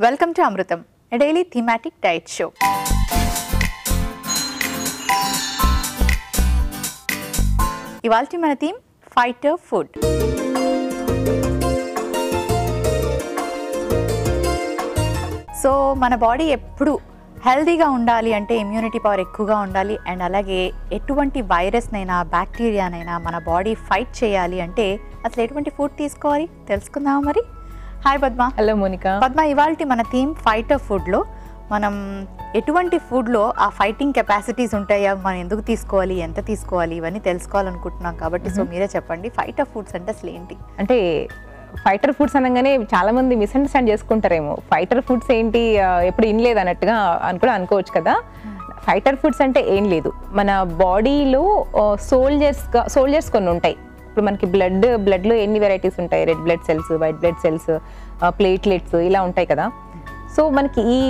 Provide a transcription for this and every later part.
Welcome to Amrutam, a daily thematic diet show. ఇవాల్టి మన theme fighter food. So మన body ఎప్పుడు హెల్దీగా ఉండాలి అంటే ఇమ్యూనిటీ పవర్ ఎక్కువగా ఉండాలి అండ్ అలాగే ఎటువంటి వైరస్నైనా బ్యాక్టీరియానైనా మన బాడీ ఫైట్ చేయాలి అంటే అసలు ఎటువంటి ఫుడ్ తీసుకోవాలి తెలుసుకుందాం మరి. హాయ్ పద్మ. హలో మోనికా. పద్మ, ఇవాల్టి మన థీమ్ ఫైటర్ ఫుడ్లో మనం ఎటువంటి ఫుడ్లో ఆ ఫైటింగ్ కెపాసిటీస్ ఉంటాయా, మనం ఎందుకు తీసుకోవాలి, ఎంత తీసుకోవాలి, ఇవన్నీ తెలుసుకోవాలనుకుంటున్నాం కాబట్టి సో మీరే చెప్పండి ఫైటర్ ఫుడ్స్ అంటే అసలు ఏంటి? అంటే ఫైటర్ ఫుడ్స్ అనగానే చాలా మంది మిస్అండర్స్టాండ్ చేసుకుంటారేమో, ఫైటర్ ఫుడ్స్ ఏంటి ఎప్పుడు ఇన్లేదు అన్నట్టుగా కూడా అనుకోవచ్చు కదా. ఫైటర్ ఫుడ్స్ అంటే ఏం లేదు, మన బాడీలో సోల్జర్స్ కొన్ని ఉంటాయి. ఇప్పుడు మనకి బ్లడ్లో ఎన్ని వెరైటీస్ ఉంటాయి, red blood cells, white blood cells, platelets ఇలా ఉంటాయి కదా. సో మనకి ఈ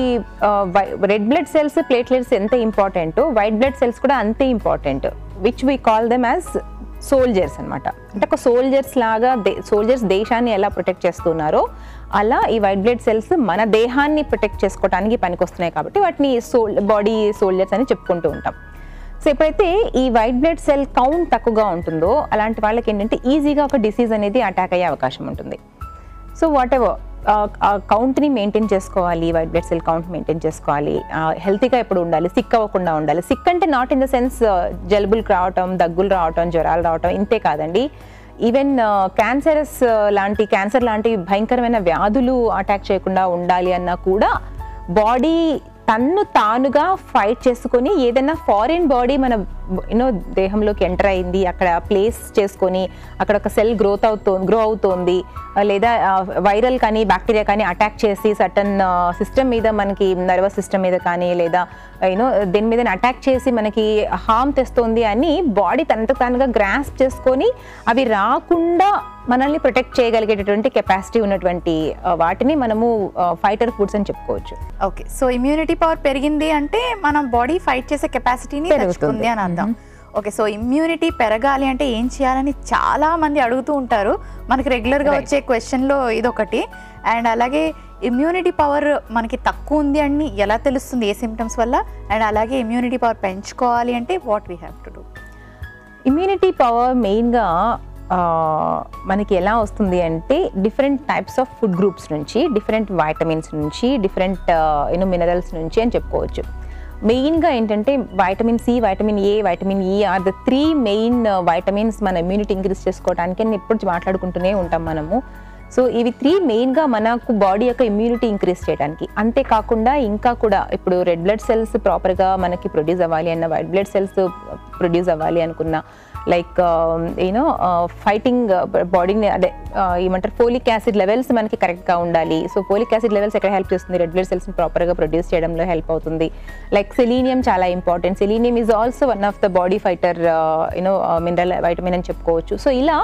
రెడ్ బ్లడ్ సెల్స్, ప్లేట్లెట్స్ ఎంత ఇంపార్టెంటో వైట్ బ్లడ్ సెల్స్ కూడా అంతే important, which we call them as soldiers అనమాట. అంటే ఒక సోల్జర్స్ లాగా సోల్జర్స్ దేశాన్ని ఎలా ప్రొటెక్ట్ చేస్తున్నారో అలా ఈ వైట్ బ్లడ్ సెల్స్ మన దేహాన్ని ప్రొటెక్ట్ చేసుకోవడానికి పనికొస్తున్నాయి కాబట్టి వాటిని బాడీ సోల్జర్స్ అని చెప్పుకుంటూ ఉంటాం. సో ఎప్పుడైతే ఈ వైట్ బ్లడ్ సెల్ కౌంట్ తక్కువగా ఉంటుందో అలాంటి వాళ్ళకి ఏంటంటే ఈజీగా ఒక డిసీజ్ అనేది అటాక్ అయ్యే అవకాశం ఉంటుంది. సో వాట్ ఎవర్ ఆ కౌంట్ని మెయింటైన్ చేసుకోవాలి, white blood cell count maintain చేసుకోవాలి, హెల్తీగా ఎప్పుడు ఉండాలి, సిక్ అవ్వకుండా ఉండాలి. సిక్ అంటే నాట్ ఇన్ ద సెన్స్ జలుబులు రావటం, దగ్గులు రావటం, జ్వరాలు రావటం ఇంతే కాదండి. ఈవెన్ క్యాన్సర్ లాంటి భయంకరమైన వ్యాధులు అటాక్ చేయకుండా ఉండాలి అన్నా కూడా బాడీ తన్ను తానుగా ఫైట్ చేసుకొని ఏదైనా ఫారిన్ బాడీ మన దేహంలోకి ఎంటర్ అయింది, అక్కడ ప్లేస్ చేసుకొని అక్కడ ఒక సెల్ గ్రో అవుతోంది, లేదా వైరల్ కానీ బ్యాక్టీరియా కానీ అటాక్ చేసి సర్టన్ సిస్టమ్ మీద, మనకి నర్వస్ సిస్టమ్ మీద కానీ లేదా దేని మీద అటాక్ చేసి మనకి హార్మ్ తెస్తుంది అని బాడీ తనకు తానుగా గ్రాస్ప్ చేసుకొని అవి రాకుండా మనల్ని ప్రొటెక్ట్ చేయగలిగేటటువంటి కెపాసిటీ ఉన్నటువంటి వాటిని మనము ఫైటర్ ఫుడ్స్ అని చెప్పుకోవచ్చు. ఓకే, సో ఇమ్యూనిటీ పవర్ పెరిగింది అంటే మనం బాడీ ఫైట్ చేసే కెపాసిటీని పెరుగుతుంది అని అర్థం. ఓకే, సో ఇమ్యూనిటీ పెరగాలి అంటే ఏం చేయాలని చాలా మంది అడుగుతూ ఉంటారు. మనకి రెగ్యులర్గా వచ్చే క్వశ్చన్లో ఇదొకటి. అండ్ అలాగే ఇమ్యూనిటీ పవర్ మనకి తక్కువ ఉంది అని ఎలా తెలుస్తుంది, ఏ సిమ్టమ్స్ వల్ల? అండ్ అలాగే ఇమ్యూనిటీ పవర్ పెంచుకోవాలి అంటే what we have to do? Immunity power మెయిన్గా మనకి ఎలా వస్తుంది అంటే different types of food groups నుంచి, డిఫరెంట్ వైటమిన్స్ నుంచి, డిఫరెంట్ మినరల్స్ నుంచి అని చెప్పుకోవచ్చు. మెయిన్గా ఏంటంటే vitamin C, vitamin A, vitamin E are the 3 main vitamins మన ఇమ్యూనిటీ ఇంక్రీజ్ చేసుకోవడానికి అని ఎప్పుడు మాట్లాడుకుంటూనే ఉంటాం మనము. సో ఇవి 3 మెయిన్గా మనకు బాడీ యొక్క ఇమ్యూనిటీ ఇంక్రీజ్ చేయడానికి. అంతేకాకుండా ఇంకా కూడా ఇప్పుడు రెడ్ బ్లడ్ సెల్స్ ప్రాపర్గా మనకి ప్రొడ్యూస్ అవ్వాలి అన్న, వైట్ బ్లడ్ సెల్స్ ప్రొడ్యూస్ అవ్వాలి అనుకున్న, లైక్ ఫైటింగ్ బాడీని అదే ఏమంటారు ఫోలిక్ యాసిడ్ లెవెల్స్ మనకి కరెక్ట్గా ఉండాలి. సో ఫోలిక్ యాసిడ్ లెవెల్స్ ఎక్కడ హెల్ప్ చేస్తుంది, రెడ్ బ్లడ్ సెల్స్ని ప్రాపర్గా ప్రొడ్యూస్ చేయడంలో హెల్ప్ అవుతుంది. లైక్ సెలీనియం చాలా important, selenium is also one of the body fighter mineral vitamin అని చెప్పుకోవచ్చు. సో ఇలా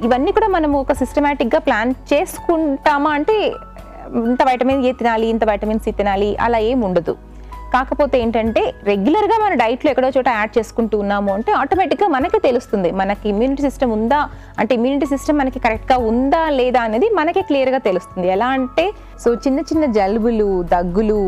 ఇవన్నీ కూడా మనము ఒక సిస్టమేటిక్గా ప్లాన్ చేసుకుంటామా అంటే ఇంత వైటమిన్ ఏ తినాలి, ఇంత వైటమిన్ సి తినాలి అలా ఏం ఉండదు. కాకపోతే ఏంటంటే రెగ్యులర్గా మన డైట్లో ఎక్కడో చోట యాడ్ చేసుకుంటూ ఉన్నాము అంటే ఆటోమేటిక్గా మనకి తెలుస్తుంది మనకి ఇమ్యూనిటీ సిస్టమ్ ఉందా, అంటే ఇమ్యూనిటీ సిస్టమ్ మనకి కరెక్ట్గా ఉందా లేదా అనేది మనకి క్లియర్గా తెలుస్తుంది. ఎలా అంటే సో చిన్న చిన్న జలుబులు, దగ్గులు,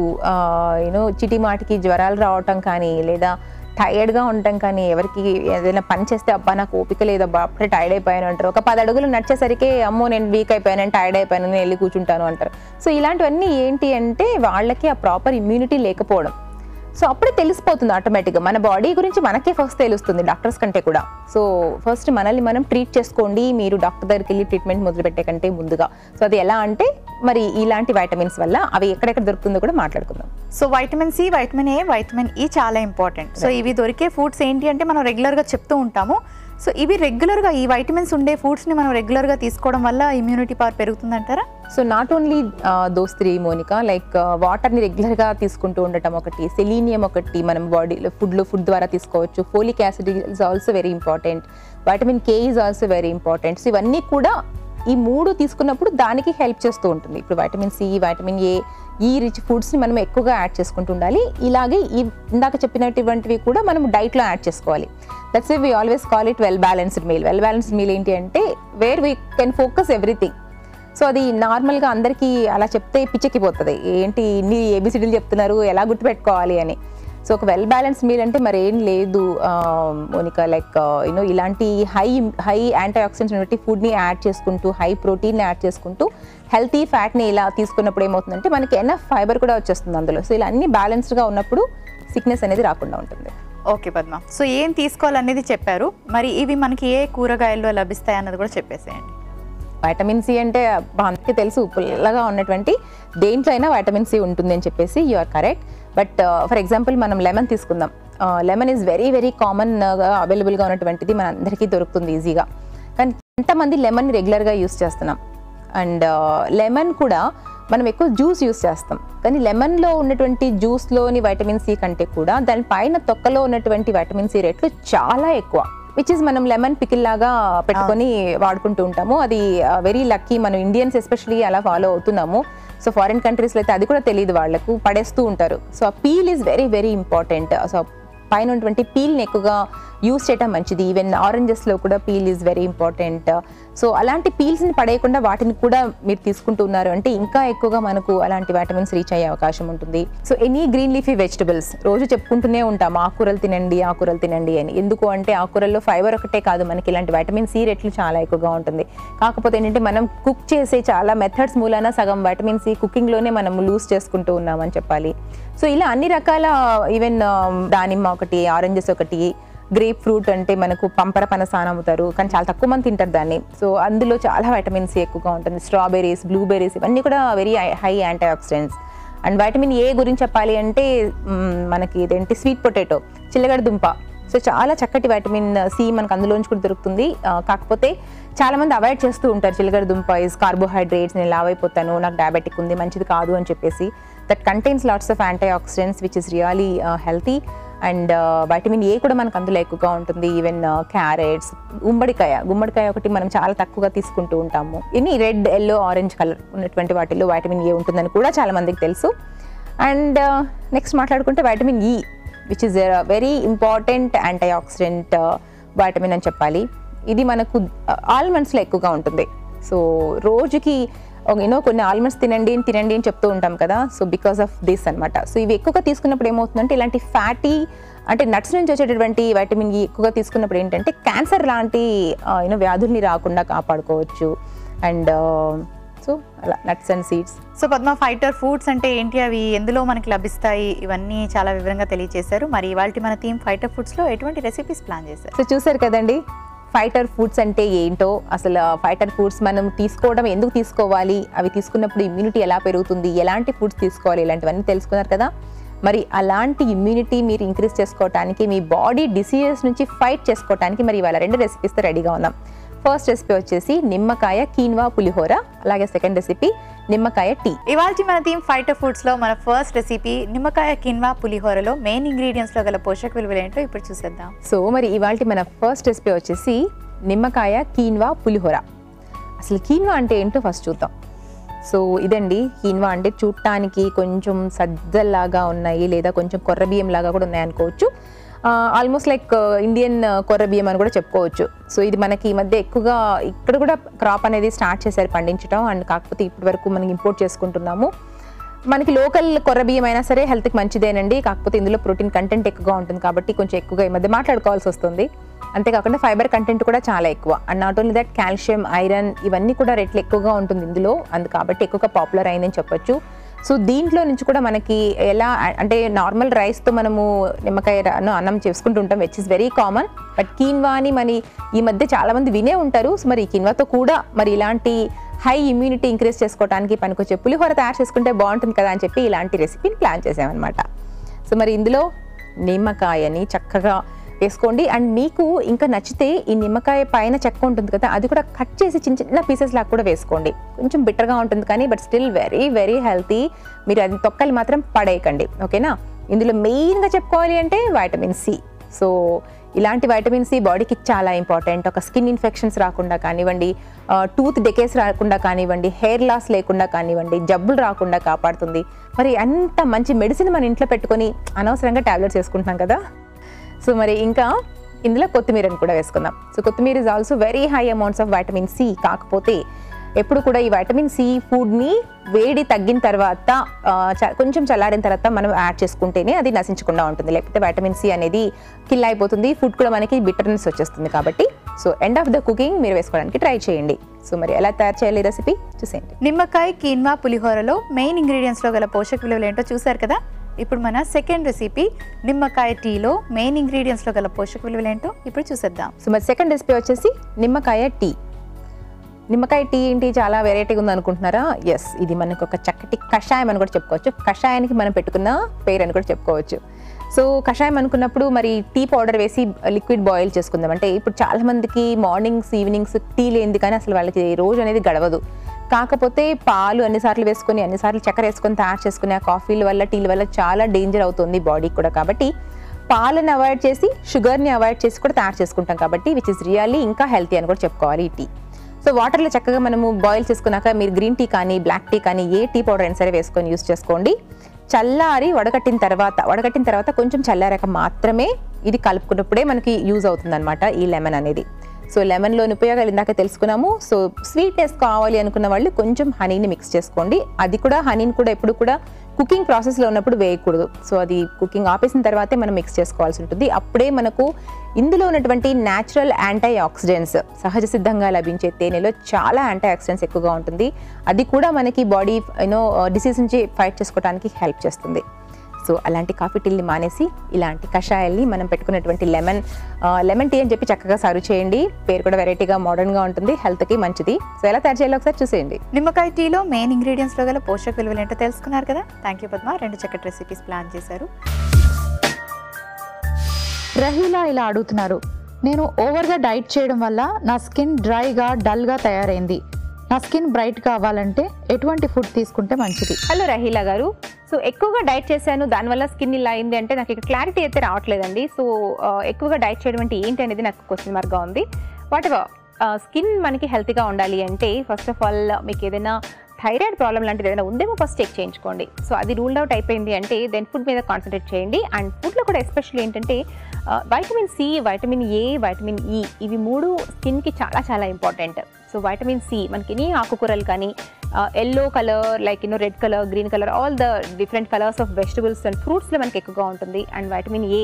చిటిమాటికి జ్వరాలు రావటం కానీ, లేదా టైర్డ్గా ఉండటం కానీ, ఎవరికి ఏదైనా పని చేస్తే అబ్బా నాకు ఓపిక లేదు, అబ్బా అప్పుడే టైర్డ్ అయిపోయాను అంటారు. ఒక 10 అడుగులు నడిచేసరికి అమ్మో నేను వీక్ అయిపోయాను, నేను టైర్డ్ అయిపోయాను, నేను వెళ్ళి కూర్చుంటాను అంటారు. సో ఇలాంటివన్నీ ఏంటి అంటే వాళ్ళకి ఆ ప్రాపర్ ఇమ్యూనిటీ లేకపోవడం. సో అప్పుడే తెలిసిపోతుంది ఆటోమేటిక్గా, మన బాడీ గురించి మనకే ఫస్ట్ తెలుస్తుంది డాక్టర్స్ కంటే కూడా. సో ఫస్ట్ మనల్ని మనం ట్రీట్ చేసుకోండి, మీరు డాక్టర్ దగ్గరికి వెళ్ళి ట్రీట్మెంట్ మొదలుపెట్టే కంటే ముందుగా. సో అది ఎలా అంటే మరి ఇలాంటి వైటమిన్స్ వల్ల అవి ఎక్కడెక్కడ దొరుకుతుందో కూడా మాట్లాడుకుందాం. So vitamin C, vitamin A, vitamin E చాలా ఇంపార్టెంట్. సో ఇవి దొరికే ఫుడ్స్ ఏంటి అంటే మనం రెగ్యులర్గా చెప్తూ ఉంటాము. సో ఇవి రెగ్యులర్గా ఈ వైటమిన్స్ ఉండే ఫుడ్స్ని మనం రెగ్యులర్గా తీసుకోవడం వల్ల ఇమ్యూనిటీ పవర్ పెరుగుతుందంటారా? సో నాట్ ఓన్లీ దోస్ 3 మోనికా, లైక్ వాటర్ని రెగ్యులర్గా తీసుకుంటూ ఉండటం ఒకటి, సెలీనియం ఒకటి మనం బాడీలో ఫుడ్ ద్వారా తీసుకోవచ్చు, folic acid is also very important, vitamin K is also very important. So ఇవన్నీ కూడా ఈ 3 తీసుకున్నప్పుడు దానికి హెల్ప్ చేస్తూ ఉంటుంది. ఇప్పుడు వైటమిన్ సి, వైటమిన్ ఏ, ఈ రిచ్ ఫుడ్స్ని మనం ఎక్కువగా యాడ్ చేసుకుంటూ ఉండాలి. ఇలాగే ఇందాక చెప్పినటువంటివి కూడా మనం డైట్లో యాడ్ చేసుకోవాలి. That's why we always call it well balanced meal. Well balanced meal ఏంటి అంటే where we can focus everything. So అది నార్మల్గా అందరికీ అలా చెప్తే పిచ్చెక్కిపోతుంది, ఏంటి ఇన్ని ఏబిసిడీలు చెప్తున్నారు ఎలా గుర్తుపెట్టుకోవాలి అని. సో ఒక వెల్ బ్యాలెన్స్ మీల్ అంటే మరి ఏం లేదు మోనికా, లైక్ ఇలాంటి హై యాంటీ ఆక్సిడెంట్స్ ఉన్నటువంటి ఫుడ్ని యాడ్ చేసుకుంటూ, హై ప్రోటీన్ని యాడ్ చేసుకుంటూ, హెల్తీ ఫ్యాట్ని ఇలా తీసుకున్నప్పుడు ఏమవుతుందంటే మనకి ఎనఫ్ ఫైబర్ కూడా వచ్చేస్తుంది అందులో. సో ఇలా అన్ని బ్యాలెన్స్డ్గా ఉన్నప్పుడు సిక్నెస్ అనేది రాకుండా ఉంటుంది. ఓకే పద్మ, సో ఏం తీసుకోవాలనేది చెప్పారు, మరి ఇవి మనకి ఏ కూరగాయల్లో లభిస్తాయి అన్నది కూడా చెప్పేసేయండి. వైటమిన్ సి అంటే అందరికీ తెలుసు, పుల్లగా ఉన్నటువంటి దేంట్లో అయినా వైటమిన్ సి ఉంటుంది అని చెప్పేసి you are correct. But for example మనం లెమన్ తీసుకుందాం. లెమన్ ఈజ్ వెరీ వెరీ కామన్గా అవైలబుల్గా ఉన్నటువంటిది, మన అందరికీ దొరుకుతుంది ఈజీగా. కానీ ఎంతమంది లెమన్ రెగ్యులర్గా యూస్ చేస్తున్నాం? అండ్ లెమన్ కూడా మనం ఎక్కువ జ్యూస్ యూస్ చేస్తాం, కానీ లెమన్లో ఉన్నటువంటి జ్యూస్లోని వైటమిన్ సి కంటే కూడా దానిపైన తొక్కలో ఉన్నటువంటి వైటమిన్ సి రేట్లు చాలా ఎక్కువ, విచ్ ఇస్ మనం లెమన్ పికిల్ లాగా పెట్టుకొని వాడుకుంటూ ఉంటాము. అది వెరీ లక్కీ, మనం ఇండియన్స్ ఎస్పెషలీ అలా ఫాలో అవుతున్నాము. సో ఫారిన్ కంట్రీస్లో అయితే అది కూడా తెలియదు, వాళ్ళకు పడేస్తూ ఉంటారు. సో ఆ peel is very very important. So పైన ఉన్నటువంటి పీల్ని ఎక్కువగా యూస్ చేయడం మంచిది. ఈవెన్ ఆరెంజెస్లో కూడా peel is very important. So అలాంటి పీల్స్ని పడేయకుండా వాటిని కూడా మీరు తీసుకుంటున్నారు అంటే ఇంకా ఎక్కువగా మనకు అలాంటి వైటమిన్స్ రీచ్ అయ్యే అవకాశం ఉంటుంది. So any green leafy vegetables రోజు చెప్పుకుంటూనే ఉంటాం, ఆకుకూరలు తినండి ఆకుకూరలు తినండి అని. ఎందుకు అంటే ఆకుకూరల్లో ఫైబర్ ఒకటే కాదు, మనకి ఇలాంటి వైటమిన్ సి రేట్లు చాలా ఎక్కువగా ఉంటుంది. కాకపోతే ఏంటంటే మనం కుక్ చేసే చాలా మెథడ్స్ మూలాన సగం వైటమిన్ సి కుకింగ్లోనే మనం లూజ్ చేసుకుంటూ ఉన్నామని చెప్పాలి. సో ఇలా అన్ని రకాల, ఈవెన్ దానిమ్మ ఒకటి, ఆరెంజెస్ ఒకటి, గ్రేప్ ఫ్రూట్ అంటే మనకు పంపర పనస అని అమ్ముతారు, కానీ చాలా తక్కువ మంది తింటారు దాన్ని. సో అందులో చాలా వైటమిన్ సి ఎక్కువగా ఉంటుంది. స్ట్రాబెర్రీస్, బ్లూబెర్రీస్ ఇవన్నీ కూడా very high antioxidants. And vitamin A గురించి చెప్పాలి అంటే మనకి ఇదేంటి స్వీట్ పొటాటో, చిల్లగడ దుంప. సో చాలా చక్కటి వైటమిన్ సి మనకు అందులోంచి కూడా దొరుకుతుంది. కాకపోతే చాలామంది అవాయిడ్ చేస్తూ ఉంటారు, చిల్లగడ దుంప ఇస్ కార్బోహైడ్రేట్స్, నేను లావ్ అయిపోతాను, నాకు డయాబెటిక్ ఉంది, మంచిది కాదు అని చెప్పేసి. That contains lots of antioxidants which is really healthy. And vitamin A కూడా మనకు అందులో ఎక్కువగా ఉంటుంది. ఈవెన్ క్యారెట్స్, గుమ్మడికాయ ఒకటి మనం చాలా తక్కువగా తీసుకుంటూ ఉంటాము. ఇన్ని రెడ్, ఎల్లో, ఆరెంజ్ కలర్ ఉన్నటువంటి వాటిల్లో వైటమిన్ ఏ ఉంటుందని కూడా చాలా మందికి తెలుసు. అండ్ నెక్స్ట్ మాట్లాడుకుంటే vitamin E, which is very important anti oxidant vitamin అని చెప్పాలి. ఇది మనకు ఆల్మండ్స్లో ఎక్కువగా ఉంటుంది. సో రోజుకి కొన్ని ఆల్మండ్స్ తినండి అని చెప్తూ ఉంటాం కదా. సో బికాస్ ఆఫ్ దిస్ అనమాట. సో ఇవి ఎక్కువగా తీసుకున్నప్పుడు ఏమవుతుందంటే ఇలాంటి ఫ్యాటీ అంటే నట్స్ నుంచి వచ్చేటటువంటి వైటమిన్ ఈ ఎక్కువగా తీసుకున్నప్పుడు ఏంటంటే క్యాన్సర్ లాంటి వ్యాధుల్ని రాకుండా కాపాడుకోవచ్చు. అండ్ సో అలా nuts and seeds. So Padma, fighter foods అంటే ఏంటి, అవి ఎందులో మనకి లభిస్తాయి, ఇవన్నీ చాలా వివరంగా తెలియజేశారు. మరి ఇవాళ మన థీమ్ ఫైటర్ ఫుడ్స్లో ఎటువంటి రెసిపీస్ ప్లాన్ చేశారు? సో చూసారు కదండి ఫైటర్ ఫుడ్స్ అంటే ఏంటో, అసలు ఫైటర్ ఫుడ్స్ మనం తీసుకోవడం ఎందుకు తీసుకోవాలి, అవి తీసుకున్నప్పుడు ఇమ్యూనిటీ ఎలా పెరుగుతుంది, ఎలాంటి ఫుడ్స్ తీసుకోవాలి, ఇలాంటివన్నీ తెలుసుకున్నారు కదా. మరి అలాంటి ఇమ్యూనిటీ మీరు ఇంక్రీజ్ చేసుకోవడానికి, మీ బాడీ డిసీజెస్ నుంచి ఫైట్ చేసుకోవడానికి మరి ఇవాళ 2 రెసిపీస్తో రెడీగా ఉన్నాం. ఫస్ట్ రెసిపీ వచ్చేసి నిమ్మకాయ కీన్వా పులిహోర, అలాగే సెకండ్ రెసిపీ నిమ్మకాయ టీ. ఇవాళ మన థీమ్ ఫైటర్ ఫుడ్స్లో మన ఫస్ట్ రెసిపీ నిమ్మకాయ కీన్వా పులిహోరలో మెయిన్ ఇంగ్రీడియంట్స్లో గల పోషక విలువలు ఏంటో ఇప్పుడు చూసేద్దాం. సో మరి ఇవాళ మన ఫస్ట్ రెసిపీ వచ్చేసి నిమ్మకాయ కీన్వా పులిహోర. అసలు కీన్వా అంటే ఏంటో ఫస్ట్ చూద్దాం. సో ఇదండి కీన్వా అంటే చూడటానికి కొంచెం సజ్జల్లాగా ఉన్నాయి, లేదా కొంచెం కొర్రబియ్యం లాగా కూడా ఉన్నాయి అనుకోవచ్చు. ఆల్మోస్ట్ లైక్ ఇండియన్ కొర్ర బియ్యం అని కూడా చెప్పుకోవచ్చు. సో ఇది మనకి ఈ మధ్య ఎక్కువగా ఇక్కడ కూడా క్రాప్ అనేది స్టార్ట్ చేశారు పండించడం. అండ్ కాకపోతే ఇప్పటి వరకు మనం ఇంపోర్ట్ చేసుకుంటున్నాము. మనకి లోకల్ కొర్ర బియ్యం అయినా సరే హెల్త్కి మంచిదేనండి, కాకపోతే ఇందులో ప్రోటీన్ కంటెంట్ ఎక్కువగా ఉంటుంది కాబట్టి కొంచెం ఎక్కువగా ఈ మధ్య మాట్లాడుకోవాల్సి వస్తుంది. అంతేకాకుండా ఫైబర్ కంటెంట్ కూడా చాలా ఎక్కువ. And not only that calcium, iron ఇవన్నీ కూడా రేట్లు ఎక్కువగా ఉంటుంది ఇందులో, కాబట్టి ఎక్కువగా పాపులర్ అయిందని చెప్పొచ్చు. సో దీంట్లో నుంచి కూడా మనకి ఎలా అంటే నార్మల్ రైస్తో మనము నిమ్మకాయ అన్నం చేసుకుంటూ ఉంటాం, which is very common. But కీన్వాని మరి ఈ మధ్య చాలామంది వినే ఉంటారు. సో మరి కీన్వాతో కూడా మరి ఇలాంటి హై ఇమ్యూనిటీ ఇంక్రీజ్ చేసుకోవడానికి పనికొచ్చే పులిహోర తయారు చేసుకుంటే బాగుంటుంది కదా అని చెప్పి ఇలాంటి రెసిపీని ప్లాన్ చేసామన్నమాట. సో మరి ఇందులో నిమ్మకాయని చక్కగా వేసుకోండి. అండ్ మీకు ఇంకా నచ్చితే ఈ నిమ్మకాయ పైన చెక్క ఉంటుంది కదా, అది కూడా కట్ చేసి చిన్న చిన్న పీసెస్ లాగా కూడా వేసుకోండి. కొంచెం బిట్టర్గా ఉంటుంది కానీ but still very very healthy. మీరు అది తొక్కలు మాత్రం పడేయకండి, ఓకేనా. ఇందులో మెయిన్గా చెప్పుకోవాలి అంటే వైటమిన్ సి. సో ఇలాంటి వైటమిన్ సి బాడీకి చాలా ఇంపార్టెంట్. ఒక స్కిన్ ఇన్ఫెక్షన్స్ రాకుండా కానివ్వండి, టూత్ డెకేస్ రాకుండా కానివ్వండి, హెయిర్ లాస్ లేకుండా కానివ్వండి, జబ్బులు రాకుండా కాపాడుతుంది. మరి అంత మంచి మెడిసిన్ మన ఇంట్లో పెట్టుకొని అనవసరంగా టాబ్లెట్స్ వేసుకుంటున్నాం కదా. సో మరి ఇంకా ఇందులో కొత్తిమీరని కూడా వేసుకుందాం. సో కొత్తిమీర is also very high amounts of vitamin C. కాకపోతే ఎప్పుడు కూడా ఈ వైటమిన్ సి ఫుడ్ని వేడి తగ్గిన తర్వాత కొంచెం చల్లారిన తర్వాత మనం యాడ్ చేసుకుంటేనే అది నశించకుండా ఉంటుంది. లేకపోతే వైటమిన్ సి అనేది కిల్ అయిపోతుంది, ఫుడ్ కూడా మనకి బిటర్నెస్ వచ్చేస్తుంది. కాబట్టి so end of the cooking మీరు వేసుకోవడానికి ట్రై చేయండి. సో మరి ఎలా తయారు చేయాలి రెసిపీ చూసేయండి. నిమ్మకాయ కీన్వా పులిహోరలో మెయిన్ ఇంగ్రీడియంట్స్లో గల పోషక విలువలు ఏంటో చూసారు కదా. ఇప్పుడు మన సెకండ్ రెసిపీ నిమ్మకాయ టీలో మెయిన్ ఇంగ్రీడియంట్స్లో గల పోషక విలువలు ఏంటో ఇప్పుడు చూసేద్దాం. సో మరి సెకండ్ రెసిపీ వచ్చేసి నిమ్మకాయ టీ. నిమ్మకాయ టీ ఏంటి చాలా వెరైటీగా ఉంది అనుకుంటున్నారా? ఎస్, ఇది మనకు ఒక చక్కటి కషాయం అని కూడా చెప్పుకోవచ్చు. కషాయానికి మనం పెట్టుకున్న పేరు అని కూడా చెప్పుకోవచ్చు. సో కషాయం అనుకున్నప్పుడు మరి టీ పౌడర్ వేసి లిక్విడ్ బాయిల్ చేసుకుందాం. అంటే ఇప్పుడు చాలా మందికి మార్నింగ్స్ ఈవినింగ్స్ టీ లేనిది కానీ అసలు వాళ్ళకి రోజు అనేది గడవదు. కాకపోతే పాలు అన్నిసార్లు వేసుకొని అన్నిసార్లు చక్కెర వేసుకొని తయారు చేసుకుని ఆ కాఫీల వల్ల టీల వల్ల చాలా డేంజర్ అవుతుంది బాడీకి కూడా. కాబట్టి పాలను అవాయిడ్ చేసి షుగర్ని అవాయిడ్ చేసి కూడా తయారు చేసుకుంటాం. కాబట్టి విచ్ ఇస్ రియల్లీ ఇంకా హెల్తీ అని కూడా చెప్పుకోవాలి ఈ టీ. సో వాటర్లో చక్కగా మనము బాయిల్ చేసుకున్నాక మీరు గ్రీన్ టీ కానీ బ్లాక్ టీ కానీ ఏ టీ పౌడర్ అయినా సరే వేసుకొని యూస్ చేసుకోండి. చల్లారి వడగట్టిన తర్వాత కొంచెం చల్లారాక మాత్రమే ఇది కలుపుకున్నప్పుడే మనకి యూజ్ అవుతుంది అనమాట ఈ లెమన్ అనేది. సో లెమన్లోని ఉపయోగాలు ఇందాక తెలుసుకున్నాము. సో స్వీట్నెస్ కావాలి అనుకున్న వాళ్ళు కొంచెం హనీని మిక్స్ చేసుకోండి. అది కూడా హనీని కూడా ఎప్పుడు కూడా కుకింగ్ ప్రాసెస్లో ఉన్నప్పుడు వేయకూడదు. సో అది కుకింగ్ ఆపేసిన తర్వాతే మనం మిక్స్ చేసుకోవాల్సి ఉంటుంది. అప్పుడే మనకు ఇందులో ఉన్నటువంటి న్యాచురల్ యాంటీ ఆక్సిడెంట్స్, సహజ సిద్ధంగా లభించే తేనెలో చాలా యాంటీ ఆక్సిడెంట్స్ ఎక్కువగా ఉంటుంది. అది కూడా మనకి బాడీ డిసీజ్ నుంచి ఫైట్ చేసుకోవడానికి హెల్ప్ చేస్తుంది. సో అలాంటి కాఫీ టీల్ని మానేసి ఇలాంటి కషాయాల్ని మనం పెట్టుకున్నటువంటి లెమన్ టీ అని చెప్పి చక్కగా సర్వ్ చేయండి. పేరు కూడా వెరైటీగా మోడర్న్గా ఉంటుంది, హెల్త్కి మంచిది. సో ఎలా తయారు చేయాలో ఒకసారి చూసేయండి. నిమ్మకాయ టీలో మెయిన్ ఇంగ్రీడియంట్స్లో గల పోషక విలువలు ఏంటో తెలుసుకున్నారు కదా. థ్యాంక్ యూ పద్మ, 2 చక్కటి రెసిపీస్ ప్లాన్ చేశారు. రహీలా ఇలా అడుగుతున్నారు, నేను ఓవర్గా డైట్ చేయడం వల్ల నా స్కిన్ డ్రైగా డల్గా తయారైంది. నా స్కిన్ బ్రైట్ కావాలంటే ఎటువంటి ఫుడ్ తీసుకుంటే మంచిది? హలో రహీలా గారు, సో ఎక్కువగా డైట్ చేశాను దానివల్ల స్కిన్ ఇలా అయింది అంటే నాకు ఇక్కడ క్లారిటీ అయితే రావట్లేదండి. సో ఎక్కువగా డైట్ చేయడం అంటే ఏంటి అనేది నాకు క్వశ్చన్ మార్క్గా ఉంది. వాట్ ఎవర్, స్కిన్ మనకి హెల్తీగా ఉండాలి అంటే ఫస్ట్ ఆఫ్ ఆల్ మీకు ఏదైనా థైరాయిడ్ ప్రాబ్లం లాంటిది ఏదైనా ఉందేమో ఫస్ట్ చెక్ చేయించుకోండి. సో అది రూల్డ్ అవుట్ అయిపోయింది అంటే దెన్ ఫుడ్ మీద కాన్సన్ట్రేట్ చేయండి. అండ్ ఫుడ్లో కూడా ఎస్పెషల్లీ ఏంటంటే vitamin C, vitamin A, vitamin E ఇవి 3 స్కిన్కి చాలా చాలా ఇంపార్టెంట్. సో వైటమిన్ సి మనకి ఎన్ని ఆకుకూరలు కానీ yellow colour like red colour, green colour, all the different colours of vegetables and ఫ్రూట్స్లో మనకి ఎక్కువగా ఉంటుంది. And vitamin A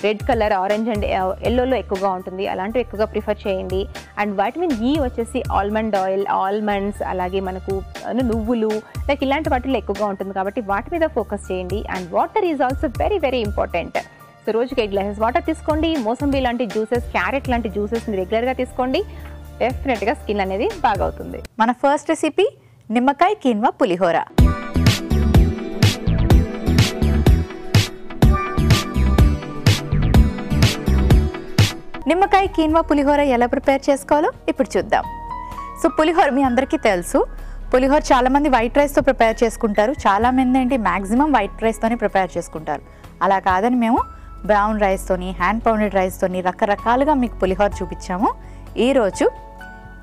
red colour, orange and ఎల్లోలో ఎక్కువగా ఉంటుంది, అలాంటివి ఎక్కువగా ప్రిఫర్ చేయండి. అండ్ వైటమిన్ ఈ వచ్చేసి ఆల్మండ్ ఆయిల్, ఆల్మండ్స్, అలాగే మనకు నువ్వులు లైక్ ఇలాంటి వాటిల్లో ఎక్కువగా ఉంటుంది. కాబట్టి వాటి మీద ఫోకస్ చేయండి. And water is also very very important. So రోజుకి 8 గ్లాసెస్ వాటర్ తీసుకోండి. మోసంబీ లాంటి జ్యూసెస్, క్యారెట్ లాంటి జ్యూసెస్ని రెగ్యులర్గా తీసుకోండి. డెఫినెట్గా స్కిన్ అనేది బాగా అవుతుంది. మన ఫస్ట్ రెసిపీ నిమ్మకాయ కీన్వా పులిహోర. నిమ్మకాయ కీన్వా పులిహోర ఎలా ప్రిపేర్ చేసుకోవాలో ఇప్పుడు చూద్దాం. సో పులిహోర మీ అందరికీ తెలుసు. పులిహోర చాలామంది వైట్ రైస్తో ప్రిపేర్ చేసుకుంటారు, చాలామంది ఏంటి మ్యాక్సిమం వైట్ రైస్తోనే ప్రిపేర్ చేసుకుంటారు. అలా కాదని మేము బ్రౌన్ రైస్తోని, హ్యాండ్ పౌండెడ్ రైస్తోని రకరకాలుగా మీకు పులిహోర చూపించాము. ఈరోజు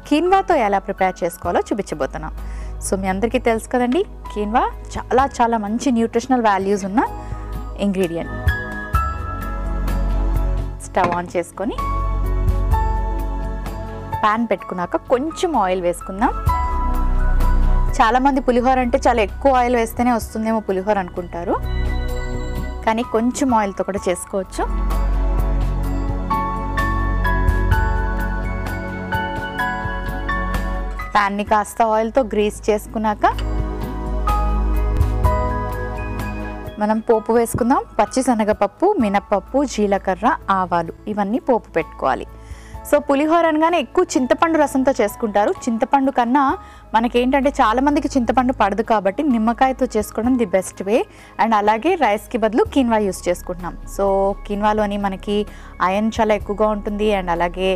కీన్వాతో ఎలా ప్రిపేర్ చేసుకోవాలో చూపించబోతున్నాం. సో మీ అందరికీ తెలుసు కదండి, కీన్వా చాలా చాలా మంచి న్యూట్రిషనల్ వాల్యూస్ ఉన్న ఇంగ్రీడియంట్. స్టవ్ ఆన్ చేసుకొని ప్యాన్ పెట్టుకున్నాక కొంచెం ఆయిల్ వేసుకుందాం. చాలామంది పులిహోర అంటే చాలా ఎక్కువ ఆయిల్ వేస్తేనే వస్తుందేమో పులిహోర అనుకుంటారు, కానీ కొంచెం ఆయిల్తో కూడా చేసుకోవచ్చు. ప్యాన్ని కాస్త ఆయిల్తో గ్రీస్ చేసుకున్నాక మనం పోపు వేసుకుందాం. పచ్చిశనగపప్పు, మినపప్పు, జీలకర్ర, ఆవాలు ఇవన్నీ పోపు పెట్టుకోవాలి. సో పులిహోర అనగానే ఎక్కువ చింతపండు రసంతో చేసుకుంటారు. చింతపండు కన్నా మనకేంటంటే చాలామందికి చింతపండు పడదు, కాబట్టి నిమ్మకాయతో చేసుకోవడం ది బెస్ట్ వే. అండ్ అలాగే రైస్కి బదులు కీన్వా యూస్ చేసుకుంటున్నాం. సో కీన్వాలోని మనకి ఐరన్ చాలా ఎక్కువగా ఉంటుంది, అండ్ అలాగే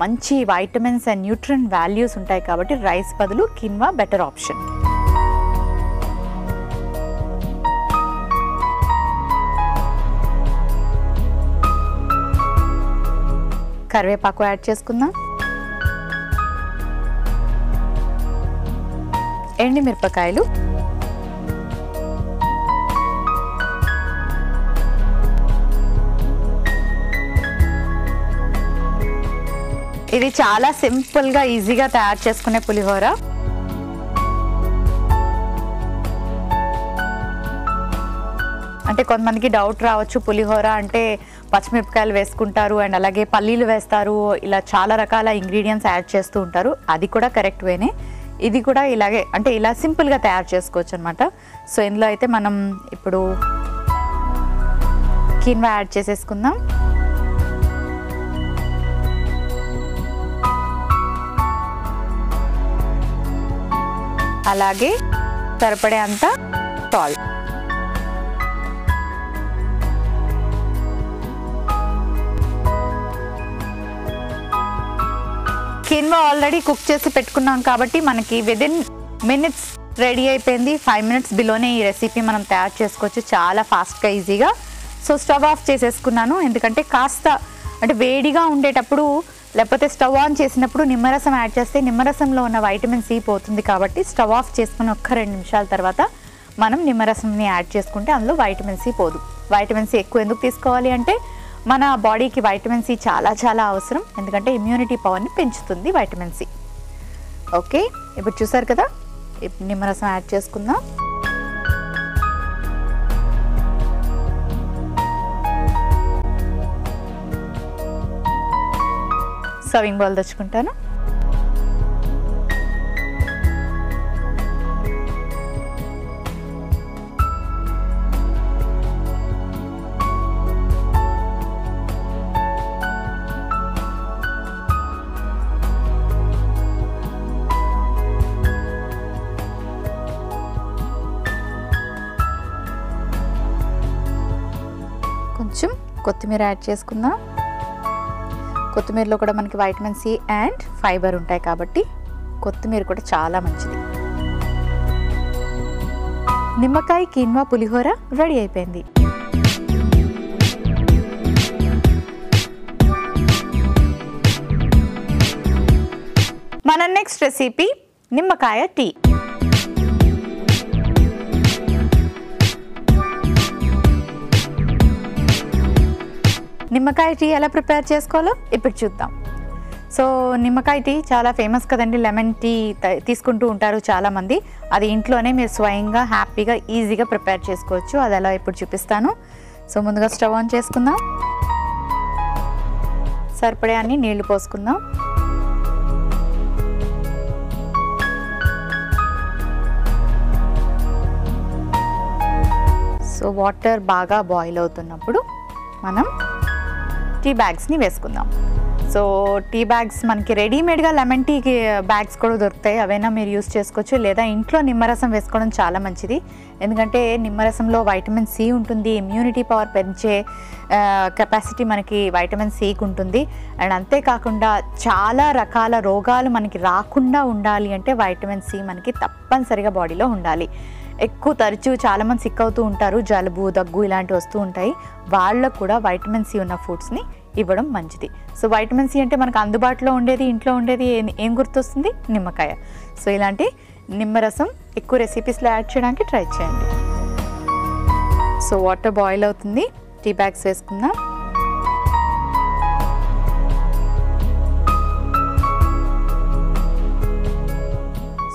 మంచి వైటమిన్స్ అండ్ న్యూట్రియంట్ వాల్యూస్ ఉంటాయి. కాబట్టి రైస్ బదులు కీన్వా బెటర్ ఆప్షన్. కరివేపాకు యాడ్ చేసుకుందాం. ఎండుమిరపకాయలు, ఇది చాలా సింపుల్గా ఈజీగా తయారు చేసుకునే పులిహోర. అంటే కొంతమందికి డౌట్ రావచ్చు, పులిహోర అంటే పచ్చిమిరపకాయలు వేసుకుంటారు అండ్ అలాగే పల్లీలు వేస్తారు, ఇలా చాలా రకాల ఇంగ్రీడియంట్స్ యాడ్ చేస్తూ ఉంటారు. అది కూడా కరెక్ట్ వేనే. ఇది కూడా ఇలాగే అంటే ఇలా సింపుల్గా తయారు చేసుకోవచ్చు అనమాట. సో ఇందులో అయితే మనం ఇప్పుడు కీన్వా యాడ్ చేసేసుకుందాం. అలాగే సరిపడే అంత సాల్ట్. కీన్వా ఆల్రెడీ కుక్ చేసి పెట్టుకున్నాం కాబట్టి మనకి విదిన్ మినిట్స్ రెడీ అయిపోయింది. 5 minutes బిలోనే ఈ రెసిపీ మనం తయారు చేసుకోవచ్చు చాలా ఫాస్ట్గా, ఈజీగా. సో స్టవ్ ఆఫ్ చేసేసుకున్నాను, ఎందుకంటే కాస్త అంటే వేడిగా ఉండేటప్పుడు లేకపోతే స్టవ్ ఆన్ చేసినప్పుడు నిమ్మరసం యాడ్ చేస్తే నిమ్మరసంలో ఉన్న వైటమిన్ సి పోతుంది. కాబట్టి స్టవ్ ఆఫ్ చేసుకుని ఒక్క 2 నిమిషాల తర్వాత మనం నిమ్మరసంని యాడ్ చేసుకుంటే అందులో వైటమిన్ సి పోదు. వైటమిన్ సి ఎక్కువ ఎందుకు తీసుకోవాలి అంటే మన బాడీకి వైటమిన్ సి చాలా చాలా అవసరం, ఎందుకంటే ఇమ్యూనిటీ పవర్ని పెంచుతుంది వైటమిన్ సి. ఓకే, ఇప్పుడు చూసారు కదా, ఇప్పుడు నిమ్మరసం యాడ్ చేసుకుందాం. సర్వింగ్ బౌల్ తెచ్చుకుంటాను. కొంచెం కొత్తిమీర యాడ్ చేసుకుందాం. కొత్తిమీరలో కూడా మనకి వైటమిన్ సి అండ్ ఫైబర్ ఉంటాయి కాబట్టి కొత్తిమీర కూడా చాలా మంచిది. నిమ్మకాయ కీన్వా పులిహోర రెడీ అయిపోయింది. మన నెక్స్ట్ రెసిపీ నిమ్మకాయ టీ. నిమ్మకాయ టీ ఎలా ప్రిపేర్ చేసుకోవాలో ఇప్పుడు చూద్దాం. సో నిమ్మకాయ టీ చాలా ఫేమస్ కదండి, లెమన్ టీ తీసుకుంటూ ఉంటారు చాలామంది. అది ఇంట్లోనే మీరు స్వయంగా హ్యాపీగా ఈజీగా ప్రిపేర్ చేసుకోవచ్చు. అది ఎలా ఇప్పుడు చూపిస్తాను. సో ముందుగా స్టవ్ ఆన్ చేసుకుందాం. సరిపడే అన్ని నీళ్లు పోసుకుందాం. సో వాటర్ బాగా బాయిల్ అవుతున్నప్పుడు మనం టీ బ్యాగ్స్ని వేసుకుందాం. సో టీ బ్యాగ్స్ మనకి రెడీమేడ్గా లెమన్ టీ బ్యాగ్స్ కూడా దొరుకుతాయి, అవైనా మీరు యూస్ చేసుకోవచ్చు. లేదా ఇంట్లో నిమ్మరసం వేసుకోవడం చాలా మంచిది, ఎందుకంటే నిమ్మరసంలో వైటమిన్ సి ఉంటుంది. ఇమ్యూనిటీ పవర్ పెంచే కెపాసిటీ మనకి వైటమిన్ సికి ఉంటుంది. అండ్ అంతేకాకుండా చాలా రకాల రోగాలు మనకి రాకుండా ఉండాలి అంటే వైటమిన్ సి మనకి తప్పనిసరిగా బాడీలో ఉండాలి. ఎక్కువ తరచూ చాలామంది సిక్ అవుతూ ఉంటారు, జలుబు దగ్గు ఇలాంటివి వస్తూ ఉంటాయి. వాళ్ళకు కూడా వైటమిన్ సి ఉన్న ఫుడ్స్ని ఇవ్వడం మంచిది. సో వైటమిన్ సి అంటే మనకు అందుబాటులో ఉండేది, ఇంట్లో ఉండేది ఏం గుర్తొస్తుంది? నిమ్మకాయ. సో ఇలాంటి నిమ్మరసం ఎక్కువ రెసిపీస్లో యాడ్ చేయడానికి ట్రై చేయండి. సో వాటర్ బాయిల్ అవుతుంది, టీ బ్యాగ్స్ వేసుకుందాం.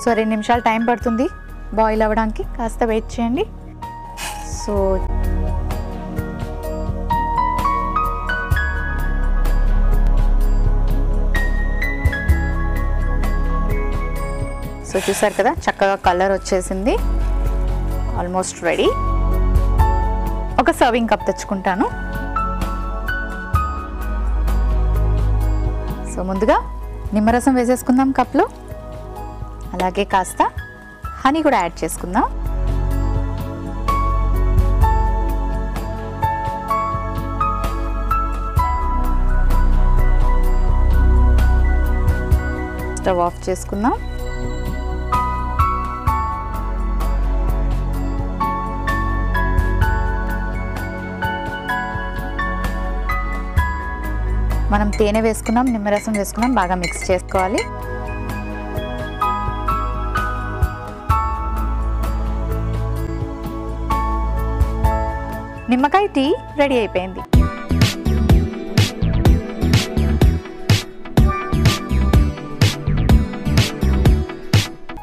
సో 2 నిమిషాలు టైం పడుతుంది బాయిల్ అవ్వడానికి, కాస్త వెయిట్ చేయండి. సో చూసారు కదా, చక్కగా కలర్ వచ్చేసింది, ఆల్మోస్ట్ రెడీ. ఒక సర్వింగ్ కప్ తెచ్చుకుంటాను. సో ముందుగా నిమ్మరసం వేసేసుకుందాం కప్లో, అలాగే కాస్త హనీ కూడా యాడ్ చేసుకుందాం. స్టవ్ ఆఫ్ చేసుకుందాం. మనం తేనె వేసుకున్నాం, నిమ్మరసం వేసుకున్నాం, బాగా మిక్స్ చేసుకోవాలి. నిమ్మకాయ టీ రెడీ అయిపోయింది.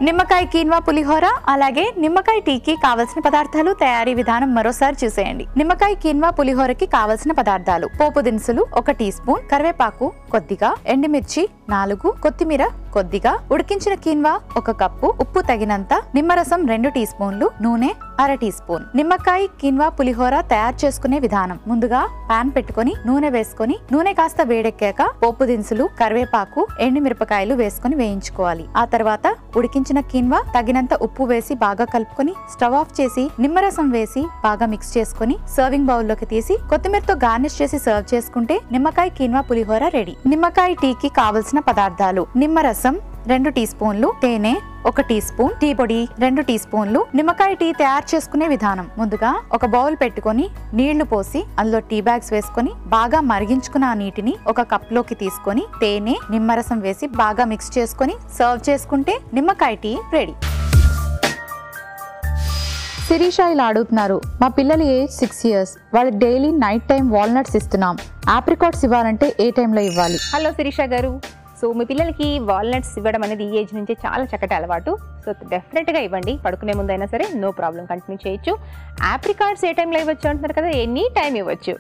నిమ్మకాయ కీన్వా పులిహోర అలాగే నిమ్మకాయ టీకి కావలసిన పదార్థాలు, తయారీ విధానం మరోసారి చూసేయండి. నిమ్మకాయ కీన్వా పులిహోరకి కావలసిన పదార్థాలు: పోపు దినుసులు 1 టీ స్పూన్, కరివేపాకు కొద్దిగా, ఎండుమిర్చి 4, కొత్తిమీర కొద్దిగా, ఉడికించిన కీన్వా 1 కప్పు, ఉప్పు తగినంత, నిమ్మరసం 2 టీ స్పూన్లు, నూనె 1/2 టీ స్పూన్. నిమ్మకాయ కీన్వా పులిహోర తయారు చేసుకునే విధానం: ముందుగా పాన్ పెట్టుకొని నూనె వేసుకొని, నూనె కాస్త వేడెక్కాక పోపు దినుసులు, కరివేపాకు, ఎండుమిరపకాయలు వేసుకొని వేయించుకోవాలి. ఆ తర్వాత ఉడికించిన కీన్వా తగినంత ఉప్పు వేసి బాగా కలుపుకొని స్టవ్ ఆఫ్ చేసి నిమ్మరసం వేసి బాగా మిక్స్ చేసుకొని సర్వింగ్ బౌల్ లోకి తీసి కొత్తిమీరతో గార్నిష్ చేసి సర్వ్ చేసుకుంటే నిమ్మకాయ కీన్వా పులిహోర రెడీ. నిమ్మకాయ టీకి కావలసిన పదార్థాలు: నిమ్మరసం 2 టీ స్పూన్లు, తేనె 1 టీ స్పూన్, టీ పొడి 2 టీ స్పూన్లు. నిమ్మకాయ టీ తయారు చేసుకునే విధానం: ముందుగా ఒక బౌల్ పెట్టుకొని నీళ్లు పోసి అందులో టీ బ్యాగ్స్ వేసుకొని బాగా మరిగించుకున్న ఆ నీటిని ఒక కప్ లోకి తీసుకొని తేనె, నిమ్మరసం వేసి బాగా మిక్స్ చేసుకొని సర్వ్ చేసుకుంటే నిమ్మకాయ టీ రెడీ. శిరీష ఇలా అడుగుతున్నారు, మా పిల్లలు ఏజ్ 6 years, వాళ్ళకి డైలీ నైట్ టైం వాల్నట్స్ ఇస్తున్నాం. ఆప్రికాట్స్ ఇవ్వాలంటే ఏ టైంలో ఇవ్వాలి? హలో శిరీష గారు. సో మీ పిల్లలకి వాల్నట్స్ ఇవ్వడం అనేది ఈ ఏజ్ నుంచే చాలా చక్కటి అలవాటు. సో డెఫినెట్గా ఇవ్వండి, పడుకునే ముందైనా సరే నో ప్రాబ్లం, కంటిన్యూ చేయొచ్చు. ఆప్రికాట్స్ ఏ టైంలో ఇవ్వచ్చు అంటున్నారు కదా, ఎనీ టైం ఇవ్వచ్చు.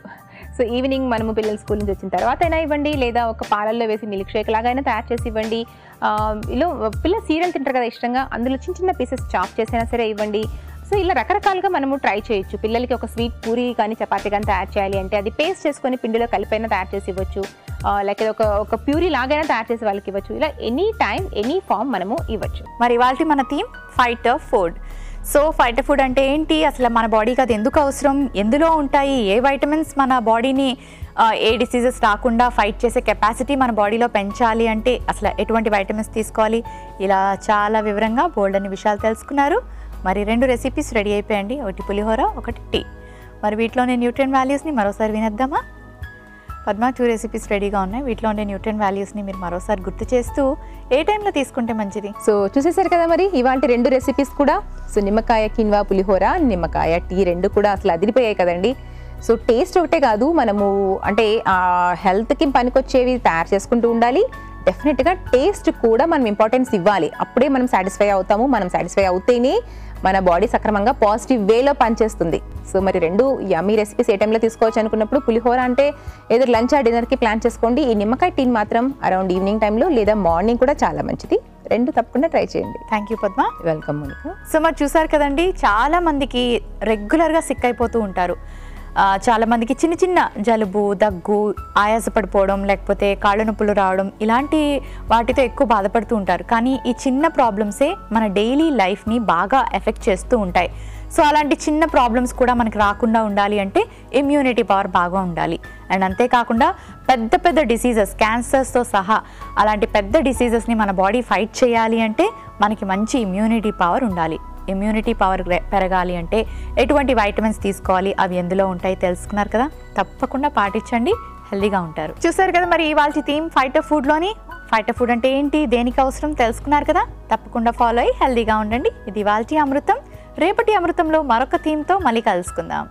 సో ఈవినింగ్ మనము పిల్లలు స్కూల్ నుంచి వచ్చిన తర్వాత అయినా ఇవ్వండి, లేదా ఒక పాలల్లో వేసి మిల్క్ షేక్ లాగా అయినా తయారు చేసి ఇవ్వండి. ఇలా పిల్లలు సీరియల్ తింటారు కదా ఇష్టంగా, అందులో చిన్న చిన్న పీసెస్ చాప్ చేసైనా సరే ఇవ్వండి. సో ఇలా రకరకాలుగా మనము ట్రై చేయొచ్చు. పిల్లలకి ఒక స్వీట్ పూరి కానీ చపాతీ కానీ తయారు చేయాలి అంటే అది పేస్ట్ చేసుకొని పిండిలో కలిపైనా తయారు చేసి ఇవ్వచ్చు, లేకపోతే ఒక ప్యూరీ లాగైనా తయారు చేసి వాళ్ళకి ఇవ్వచ్చు. ఇలా ఎనీ టైం ఎనీ ఫామ్ మనము ఇవ్వచ్చు. మరి ఇవాళ మన theme fighter food. So fighter food అంటే ఏంటి, అసలు మన బాడీకి అది ఎందుకు అవసరం, ఎందులో ఉంటాయి, ఏ వైటమిన్స్ మన బాడీని ఏ డిసీజెస్ రాకుండా ఫైట్ చేసే కెపాసిటీ మన బాడీలో పెంచాలి అంటే అసలు ఎటువంటి వైటమిన్స్ తీసుకోవాలి, ఇలా చాలా వివరంగా బోల్డ్ అనే విషయాలు తెలుసుకున్నారు. మరి 2 రెసిపీస్ రెడీ అయిపోయండి, ఒకటి పులిహోర, ఒకటి టీ. మరి వీటిలోనే న్యూట్రియన్ వాల్యూస్ని మరోసారి వినేద్దామా? పద్మ 2 రెసిపీస్ రెడీగా ఉన్నాయి. వీటిలో ఉండే న్యూట్రియన్ వాల్యూస్ని మీరు మరోసారి గుర్తు చేస్తూ ఏ టైంలో తీసుకుంటే మంచిది? సో చూసేసారు కదా మరి ఇవాళ 2 రెసిపీస్ కూడా. సో నిమ్మకాయ కీన్వా పులిహోర, నిమ్మకాయ టీ 2 కూడా అసలు అదిరిపోయాయి కదండి. సో టేస్ట్ ఒకటే కాదు, మనము అంటే హెల్త్కి పనికొచ్చేవి తయారు చేసుకుంటూ ఉండాలి. డెఫినెట్గా టేస్ట్ కూడా మనం ఇంపార్టెన్స్ ఇవ్వాలి, అప్పుడే మనం సాటిస్ఫై అవుతాము. మనం సాటిస్ఫై అవుతేనే మన బాడీ సక్రమంగా పాజిటివ్ వేలో పనిచేస్తుంది. సో మరి 2 యమ్మీ రెసిపీస్ ఏ టైంలో తీసుకోవచ్చు అనుకున్నప్పుడు పులిహోర అంటే ఏదో లంచ్ ఆ డిన్నర్కి ప్లాన్ చేసుకోండి. ఈ నిమ్మకాయ టీని మాత్రం అరౌండ్ ఈవినింగ్ టైంలో లేదా మార్నింగ్ కూడా చాలా మంచిది. 2 తప్పకుండా ట్రై చేయండి. Thank you Padma. Welcome Monica. So మరి చూసారు కదండి, చాలా మందికి రెగ్యులర్గా సిక్ అయిపోతూ ఉంటారు. చాలా మందికి చిన్న చిన్న జలుబు, దగ్గు, ఆయాసపడిపోవడం, లేకపోతే కాళ్ళ నొప్పులు రావడం, ఇలాంటి వాటితో ఎక్కువ బాధపడుతూ ఉంటారు. కానీ ఈ చిన్న ప్రాబ్లమ్సే మన డైలీ లైఫ్ని బాగా ఎఫెక్ట్ చేస్తూ ఉంటాయి. సో అలాంటి చిన్న ప్రాబ్లమ్స్ కూడా మనకి రాకుండా ఉండాలి అంటే ఇమ్యూనిటీ పవర్ బాగా ఉండాలి. అండ్ అంతేకాకుండా పెద్ద పెద్ద డిసీజెస్, క్యాన్సర్స్తో సహా అలాంటి పెద్ద డిసీజెస్ని మన బాడీ ఫైట్ చేయాలి అంటే మనకి మంచి ఇమ్యూనిటీ పవర్ ఉండాలి. ఇమ్యూనిటీ పవర్ పెరగాలి అంటే ఎటువంటి వైటమిన్స్ తీసుకోవాలి, అవి ఎందులో ఉంటాయి తెలుసుకున్నారు కదా, తప్పకుండా పాటించండి, హెల్దీగా ఉంటారు. చూసారు కదా మరి ఇవాళ థీమ్ ఫైటర్ ఫుడ్లోని. ఫైటర్ ఫుడ్ అంటే ఏంటి, దేనికి అవసరం తెలుసుకున్నారు కదా, తప్పకుండా ఫాలో అయ్యి హెల్దీగా ఉండండి. ఇది ఇవాల్టి అమృతం. రేపటి అమృతంలో మరొక థీమ్తో మళ్ళీ కలుసుకుందాం.